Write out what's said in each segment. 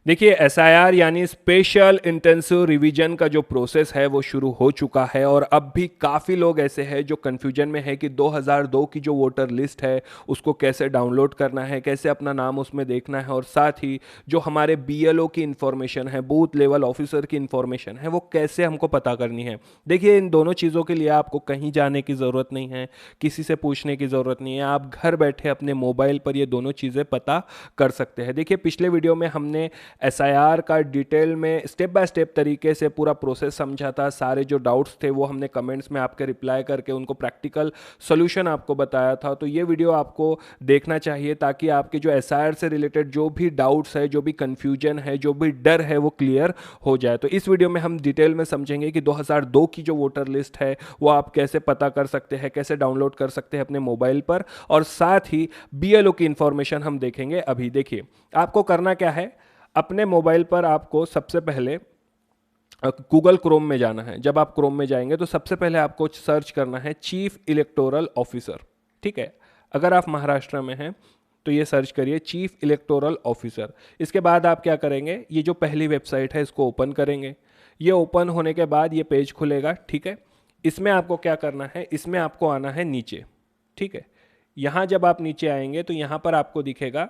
देखिए एसआईआर यानी special intensive revision का जो प्रोसेस है वो शुरू हो चुका है और अब भी काफ़ी लोग ऐसे हैं जो कन्फ्यूजन में है कि 2002 की जो वोटर लिस्ट है उसको कैसे डाउनलोड करना है, कैसे अपना नाम उसमें देखना है और साथ ही जो हमारे बीएलओ की इन्फॉर्मेशन है, बूथ लेवल ऑफिसर की इन्फॉर्मेशन है, वो कैसे हमको पता करनी है। देखिए इन दोनों चीज़ों के लिए आपको कहीं जाने की ज़रूरत नहीं है, किसी से पूछने की ज़रूरत नहीं है, आप घर बैठे अपने मोबाइल पर ये दोनों चीज़ें पता कर सकते हैं। देखिए पिछले वीडियो में हमने एसआईआर का डिटेल में स्टेप बाय स्टेप तरीके से पूरा प्रोसेस समझा था, सारे जो डाउट्स थे वो हमने कमेंट्स में आपके रिप्लाई करके उनको प्रैक्टिकल सोल्यूशन आपको बताया था। तो ये वीडियो आपको देखना चाहिए ताकि आपके जो एसआईआर से रिलेटेड जो भी डाउट्स है, जो भी कन्फ्यूजन है, जो भी डर है वो क्लियर हो जाए। तो इस वीडियो में हम डिटेल में समझेंगे कि 2002 की जो वोटर लिस्ट है वो आप कैसे पता कर सकते हैं, कैसे डाउनलोड कर सकते हैं अपने मोबाइल पर, और साथ ही बीएलओ की इंफॉर्मेशन हम देखेंगे। अभी देखिए आपको करना क्या है, अपने मोबाइल पर आपको सबसे पहले गूगल क्रोम में जाना है। जब आप क्रोम में जाएंगे तो सबसे पहले आपको सर्च करना है चीफ इलेक्टोरल ऑफिसर। ठीक है, अगर आप महाराष्ट्र में हैं तो ये सर्च करिए चीफ इलेक्टोरल ऑफिसर। इसके बाद आप क्या करेंगे, ये जो पहली वेबसाइट है इसको ओपन करेंगे। ये ओपन होने के बाद ये पेज खुलेगा। ठीक है, इसमें आपको क्या करना है, इसमें आपको आना है नीचे। ठीक है, यहाँ जब आप नीचे आएंगे तो यहाँ पर आपको दिखेगा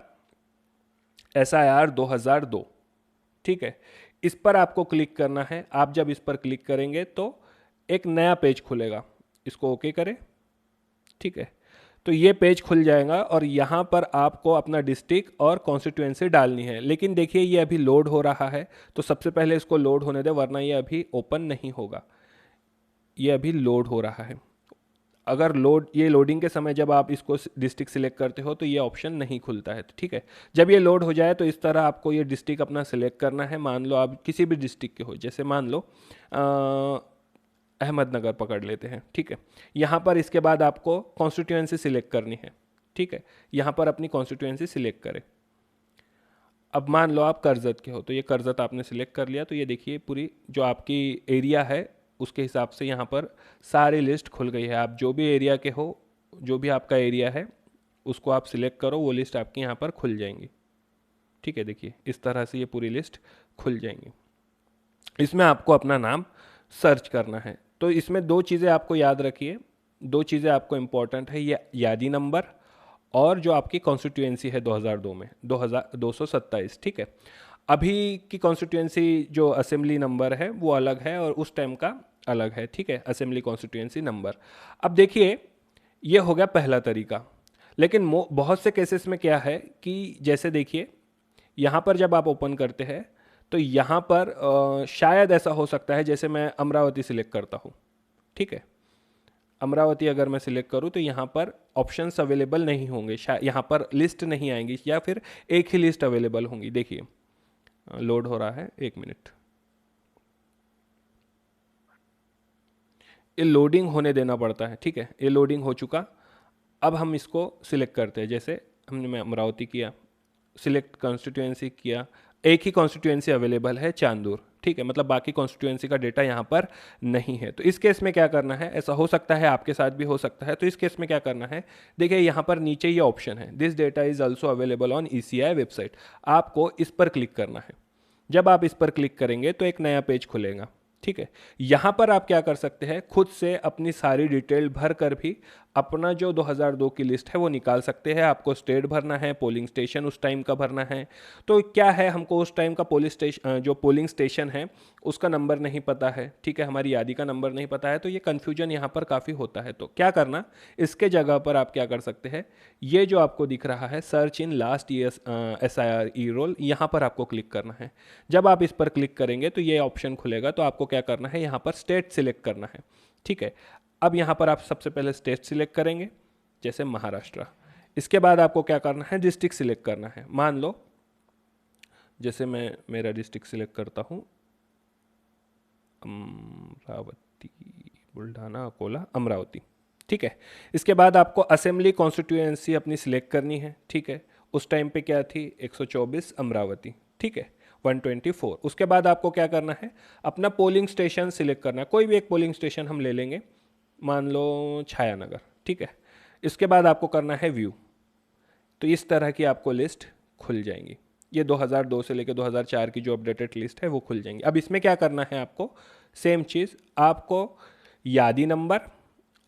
एसआईआर 2002। ठीक है, इस पर आपको क्लिक करना है। आप जब इस पर क्लिक करेंगे तो एक नया पेज खुलेगा, इसको ओके करें। ठीक है, तो ये पेज खुल जाएगा और यहाँ पर आपको अपना डिस्ट्रिक्ट और कॉन्स्टिट्यूएंसी डालनी है। लेकिन देखिए ये अभी लोड हो रहा है, तो सबसे पहले इसको लोड होने दे वरना ये अभी ओपन नहीं होगा। ये अभी लोड हो रहा है। अगर ये लोडिंग के समय जब आप इसको डिस्ट्रिक्ट सिलेक्ट करते हो तो ये ऑप्शन नहीं खुलता है। ठीक है, जब ये लोड हो जाए तो इस तरह आपको ये डिस्ट्रिक्ट अपना सिलेक्ट करना है। मान लो आप किसी भी डिस्ट्रिक्ट के हो, जैसे मान लो अहमदनगर पकड़ लेते हैं। ठीक है, यहाँ पर इसके बाद आपको कॉन्स्टिट्यूएंसी सिलेक्ट करनी है। ठीक है, यहाँ पर अपनी कॉन्स्टिट्यूएंसी सिलेक्ट करें। अब मान लो आप करजत के हो, तो ये करजत आपने सिलेक्ट कर लिया, तो ये देखिए पूरी जो आपकी एरिया है उसके हिसाब से यहाँ पर सारी लिस्ट खुल गई है। आप जो भी एरिया के हो, जो भी आपका एरिया है उसको आप सिलेक्ट करो, वो लिस्ट आपकी यहाँ पर खुल जाएंगी। ठीक है, देखिए इस तरह से ये पूरी लिस्ट खुल जाएंगी। इसमें आपको अपना नाम सर्च करना है। तो इसमें दो चीज़ें आपको याद रखिए, दो चीज़ें आपको इम्पोर्टेंट है, ये यादी नंबर और जो आपकी कॉन्स्टिट्यूएंसी है 2002 में 2227। ठीक है, अभी की कॉन्स्टिट्यूएंसी जो असेंबली नंबर है वो अलग है और उस टाइम का अलग है। ठीक है, असेंबली कॉन्स्टिट्यूएंसी नंबर। अब देखिए ये हो गया पहला तरीका। लेकिन बहुत से केसेस में क्या है कि जैसे देखिए यहाँ पर जब आप ओपन करते हैं तो यहाँ पर शायद ऐसा हो सकता है, जैसे मैं अमरावती सिलेक्ट करता हूँ। ठीक है, अमरावती अगर मैं सिलेक्ट करूँ तो यहाँ पर ऑप्शंस अवेलेबल नहीं होंगे, शायद यहाँ पर लिस्ट नहीं आएंगी या फिर एक ही लिस्ट अवेलेबल होंगी। देखिए लोड हो रहा है, एक मिनट, ये लोडिंग होने देना पड़ता है। ठीक है, ये लोडिंग हो चुका। अब हम इसको सिलेक्ट करते हैं, जैसे हमने मैं अमरावती किया, सिलेक्ट कॉन्स्टिट्यूएंसी किया, एक ही कॉन्स्टिट्यूएंसी अवेलेबल है चांदूर। ठीक है, मतलब बाकी कॉन्स्टिट्यूएंसी का डेटा यहाँ पर नहीं है। तो इस केस में क्या करना है, ऐसा हो सकता है आपके साथ भी हो सकता है, तो इस केस में क्या करना है, देखिए यहाँ पर नीचे ये ऑप्शन है, this data is also available on ECI website. आपको इस पर क्लिक करना है। जब आप इस पर क्लिक करेंगे तो एक नया पेज खुलेगा। ठीक है, यहाँ पर आप क्या कर सकते हैं, खुद से अपनी सारी डिटेल भर कर भी अपना जो 2002 की लिस्ट है वो निकाल सकते हैं। आपको स्टेट भरना है, पोलिंग स्टेशन उस टाइम का भरना है। तो क्या है, हमको उस टाइम का जो पोलिंग स्टेशन है उसका नंबर नहीं पता है। ठीक है, हमारी यादी का नंबर नहीं पता है, तो ये कन्फ्यूजन यहाँ पर काफ़ी होता है। तो क्या करना, इसके जगह पर आप क्या कर सकते हैं, ये जो आपको दिख रहा है search in last years SIR e roll, यहाँ पर आपको क्लिक करना है। जब आप इस पर क्लिक करेंगे तो ये ऑप्शन खुलेगा, तो आपको क्या करना है, यहाँ पर स्टेट सिलेक्ट करना है। ठीक है, अब यहाँ पर आप सबसे पहले स्टेट सिलेक्ट करेंगे, जैसे महाराष्ट्र। इसके बाद आपको क्या करना है, डिस्ट्रिक्ट सिलेक्ट करना है। मान लो जैसे मैं मेरा डिस्ट्रिक्ट सिलेक्ट करता हूँ अमरावती, बुल्ढाना, अकोला, अमरावती। ठीक है, इसके बाद आपको असेंबली कॉन्स्टिट्यूएंसी अपनी सिलेक्ट करनी है। ठीक है, उस टाइम पे क्या थी, 124 अमरावती। ठीक है, 124। उसके बाद आपको क्या करना है, अपना पोलिंग स्टेशन सिलेक्ट करना है। कोई भी एक पोलिंग स्टेशन हम ले लेंगे, मान लो छायानगर। ठीक है, इसके बाद आपको करना है व्यू। तो इस तरह की आपको लिस्ट खुल जाएंगी। ये 2002 से लेकर 2004 की जो अपडेटेड लिस्ट है वो खुल जाएंगी। अब इसमें क्या करना है आपको, सेम चीज़, आपको यादी नंबर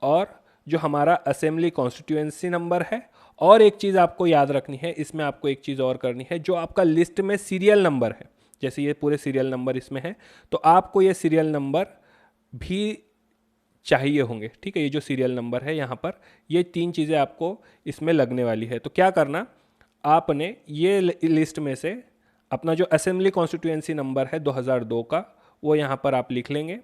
और जो हमारा असेंबली कॉन्स्टिट्यूएंसी नंबर है, और एक चीज़ आपको याद रखनी है इसमें, आपको एक चीज़ और करनी है, जो आपका लिस्ट में सीरियल नंबर है, जैसे ये पूरे सीरियल नंबर इसमें है, तो आपको ये सीरियल नंबर भी चाहिए होंगे। ठीक है, ये जो सीरियल नंबर है यहाँ पर, ये 3 चीज़ें आपको इसमें लगने वाली है। तो क्या करना, आपने ये लिस्ट में से अपना जो असेंबली कॉन्स्टिट्यूएंसी नंबर है 2002 का, वो यहाँ पर आप लिख लेंगे।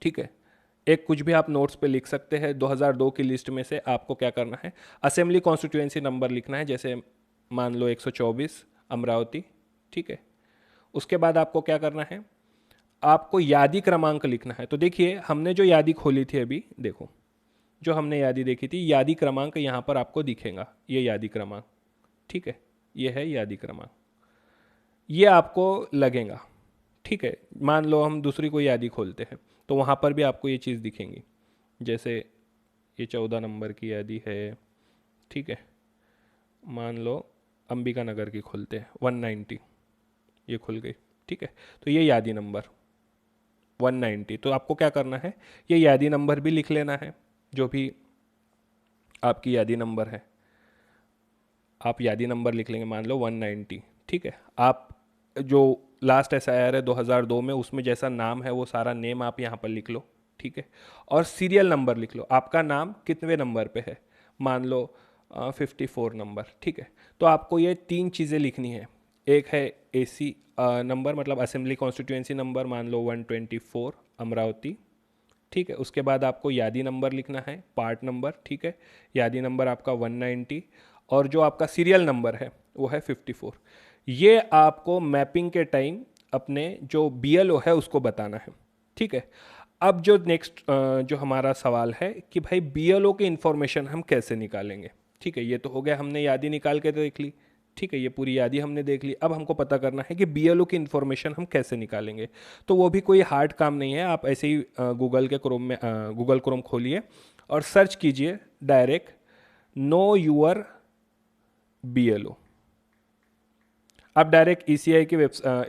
ठीक है, एक कुछ भी आप नोट्स पे लिख सकते हैं। 2002 की लिस्ट में से आपको क्या करना है, असेंबली कॉन्स्टिट्यूएंसी नंबर लिखना है, जैसे मान लो 124 अमरावती। ठीक है, उसके बाद आपको क्या करना है, आपको यादी क्रमांक लिखना है। तो देखिए हमने जो यादी खोली थी अभी, देखो जो हमने यादी देखी थी, यादी क्रमांक यहाँ पर आपको दिखेगा, ये यादी क्रमांक। ठीक है, ये है यादी क्रमांक, ये आपको लगेगा। ठीक है, मान लो हम दूसरी कोई यादी खोलते हैं तो वहाँ पर भी आपको ये चीज़ दिखेंगी, जैसे ये 14 नंबर की यादी है। ठीक है, मान लो अंबिका नगर की खोलते हैं, 190, ये खुल गई। ठीक है, तो ये यादी नंबर 190, तो आपको क्या करना है, ये यादी नंबर भी लिख लेना है, जो भी आपकी यादी नंबर है आप यादी नंबर लिख लेंगे, मान लो 190। ठीक है, आप जो लास्ट SIR है 2002 में, उसमें जैसा नाम है वो सारा नेम आप यहाँ पर लिख लो। ठीक है, और सीरियल नंबर लिख लो, आपका नाम कितने नंबर पे है, मान लो 54 नंबर। ठीक है, तो आपको ये 3 चीज़ें लिखनी है। एक है AC नंबर, मतलब असेंबली कॉन्स्टिट्यूएंसी नंबर, मान लो 124 अमरावती। ठीक है, उसके बाद आपको यादी नंबर लिखना है, पार्ट नंबर। ठीक है, यादी नंबर आपका 190, और जो आपका सीरियल नंबर है वो है 54। ये आपको मैपिंग के टाइम अपने जो BLO है उसको बताना है। ठीक है, अब जो नेक्स्ट जो हमारा सवाल है कि भाई BLO की इंफॉर्मेशन हम कैसे निकालेंगे। ठीक है, ये तो हो गया, हमने यादी निकाल के देख ली। ठीक है, ये पूरी यादी हमने देख ली। अब हमको पता करना है कि BLO की इंफॉर्मेशन हम कैसे निकालेंगे। तो वो भी कोई हार्ड काम नहीं है, आप ऐसे ही गूगल के क्रोम में गूगल क्रोम खोलिए और सर्च कीजिए डायरेक्ट नो यूअर BLO। आप डायरेक्ट ECI की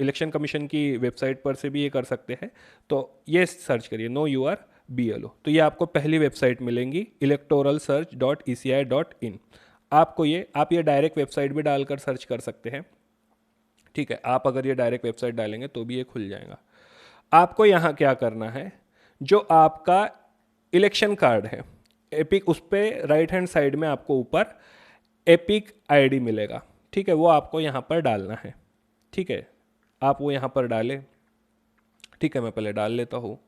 इलेक्शन कमीशन की वेबसाइट पर से भी ये कर सकते हैं। तो ये सर्च करिए नो यूआर BLO, तो ये आपको पहली वेबसाइट मिलेंगी electoralsearch.eci.in। आपको ये, आप ये डायरेक्ट वेबसाइट भी डालकर सर्च कर सकते हैं। ठीक है, आप अगर ये डायरेक्ट वेबसाइट डालेंगे तो भी ये खुल जाएगा। आपको यहाँ क्या करना है, जो आपका इलेक्शन कार्ड है एपिक, उस पर राइट हैंड साइड में आपको ऊपर एपिक ID मिलेगा। ठीक है, वो आपको यहाँ पर डालना है। ठीक है, आप वो यहाँ पर डालें। ठीक है, मैं पहले डाल लेता हूँ।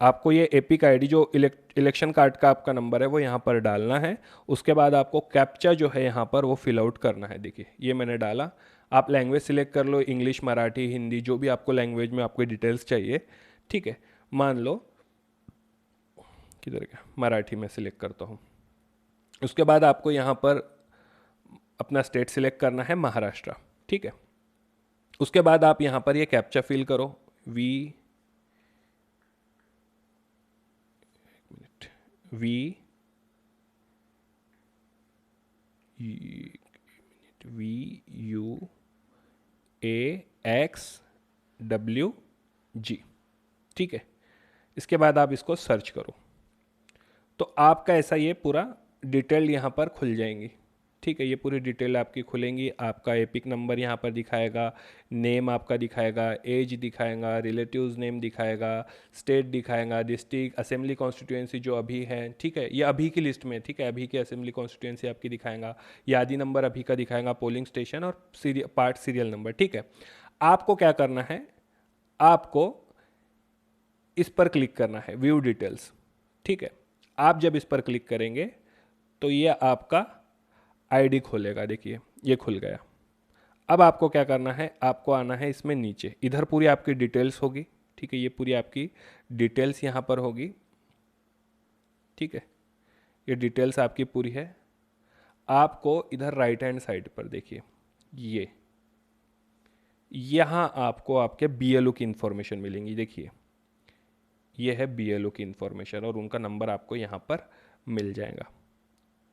आपको ये एपिक ID जो इलेक्शन कार्ड का आपका नंबर है वो यहाँ पर डालना है। उसके बाद आपको कैप्चा जो है यहाँ पर वो फिल आउट करना है। देखिए ये मैंने डाला, आप लैंग्वेज सिलेक्ट कर लो, इंग्लिश, मराठी, हिंदी, जो भी आपको लैंग्वेज में आपको डिटेल्स चाहिए। ठीक है, मान लो किधर गया, मराठी में सिलेक्ट करता हूँ। उसके बाद आपको यहाँ पर अपना स्टेट सिलेक्ट करना है, महाराष्ट्र। ठीक है, उसके बाद आप यहाँ पर ये कैप्चा फिल करो, वी वी VUAXWG। ठीक है, इसके बाद आप इसको सर्च करो तो आपका ऐसा ये पूरा डिटेल यहाँ पर खुल जाएंगी। ठीक है, ये पूरी डिटेल आपकी खुलेंगी। आपका एपिक नंबर यहाँ पर दिखाएगा, नेम आपका दिखाएगा, एज दिखाएगा, रिलेटिव्स नेम दिखाएगा, स्टेट दिखाएगा, डिस्ट्रिक्ट, असेंबली कॉन्स्टिट्यूएंसी जो अभी है। ठीक है, ये अभी की लिस्ट में। ठीक है, अभी की असेंबली कॉन्स्टिट्यूएंसी आपकी दिखाएगा, यादी नंबर अभी का दिखाएगा, पोलिंग स्टेशन और पार्ट सीरियल नंबर। ठीक है, आपको क्या करना है, आपको इस पर क्लिक करना है, व्यू डिटेल्स। ठीक है, आप जब इस पर क्लिक करेंगे तो ये आपका ID खोलेगा। देखिए ये खुल गया। अब आपको क्या करना है, आपको आना है इसमें नीचे, इधर पूरी आपकी डिटेल्स होगी। ठीक है, ये पूरी आपकी डिटेल्स यहाँ पर होगी। ठीक है, ये डिटेल्स आपकी पूरी है। आपको इधर राइट हैंड साइड पर देखिए, ये यहाँ आपको आपके BLO की इंफॉर्मेशन मिलेंगी। देखिए ये है बीएलओ की इंफॉर्मेशन और उनका नंबर आपको यहाँ पर मिल जाएगा।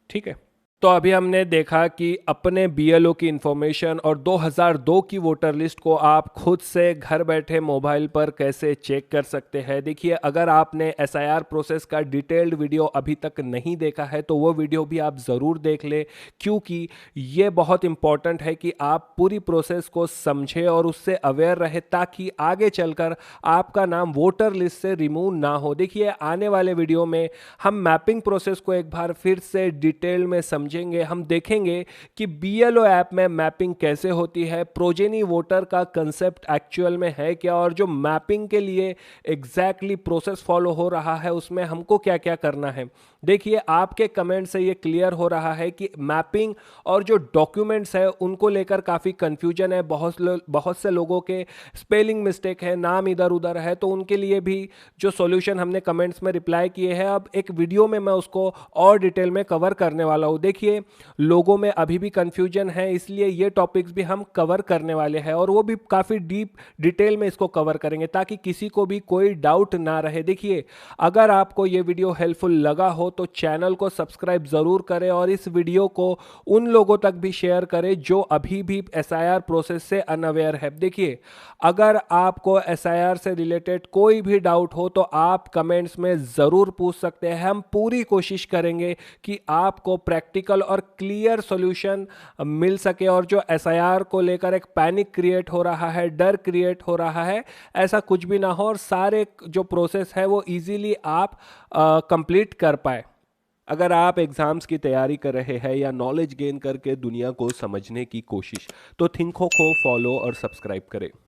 ठीक है, तो अभी हमने देखा कि अपने बीएलओ की इंफॉर्मेशन और 2002 की वोटर लिस्ट को आप खुद से घर बैठे मोबाइल पर कैसे चेक कर सकते हैं। देखिए, अगर आपने एसआईआर प्रोसेस का डिटेल्ड वीडियो अभी तक नहीं देखा है तो वो वीडियो भी आप ज़रूर देख ले, क्योंकि ये बहुत इंपॉर्टेंट है कि आप पूरी प्रोसेस को समझें और उससे अवेयर रहे, ताकि आगे चलकर आपका नाम वोटर लिस्ट से रिमूव ना हो। देखिए, आने वाले वीडियो में हम मैपिंग प्रोसेस को एक बार फिर से डिटेल में समझेंगे। हम देखेंगे कि बीएलओ ऐप में मैपिंग कैसे होती है, प्रोजेनी वोटर का कंसेप्ट एक्चुअल में है क्या, और जो मैपिंग के लिए एग्जैक्टली प्रोसेस फॉलो हो रहा है उसमें हमको क्या क्या करना है। देखिए, आपके कमेंट से ये क्लियर हो रहा है कि मैपिंग और जो डॉक्यूमेंट्स है उनको लेकर काफ़ी कंफ्यूजन है। बहुत से लोगों के स्पेलिंग मिस्टेक है, नाम इधर उधर है, तो उनके लिए भी जो सॉल्यूशन हमने कमेंट्स में रिप्लाई किए हैं, अब एक वीडियो में मैं उसको और डिटेल में कवर करने वाला हूँ। देखिए, लोगों में अभी भी कंफ्यूजन है, इसलिए ये टॉपिक्स भी हम कवर करने वाले हैं और वो भी काफ़ी डीप डिटेल में इसको कवर करेंगे, ताकि किसी को भी कोई डाउट ना रहे। देखिए, अगर आपको ये वीडियो हेल्पफुल लगा हो तो चैनल को सब्सक्राइब ज़रूर करें और इस वीडियो को उन लोगों तक भी शेयर करें जो अभी भी एसआईआर प्रोसेस से अनअवेयर है। देखिए, अगर आपको एसआईआर से रिलेटेड कोई भी डाउट हो तो आप कमेंट्स में ज़रूर पूछ सकते हैं। हम पूरी कोशिश करेंगे कि आपको प्रैक्टिकल और क्लियर सॉल्यूशन मिल सके, और जो एसआईआर को लेकर एक पैनिक क्रिएट हो रहा है, डर क्रिएट हो रहा है, ऐसा कुछ भी ना हो और सारे जो प्रोसेस है वो इजीली आप कंप्लीट कर पाए। अगर आप एग्जाम्स की तैयारी कर रहे हैं या नॉलेज गेन करके दुनिया को समझने की कोशिश, तो थिंको को फॉलो और सब्सक्राइब करें।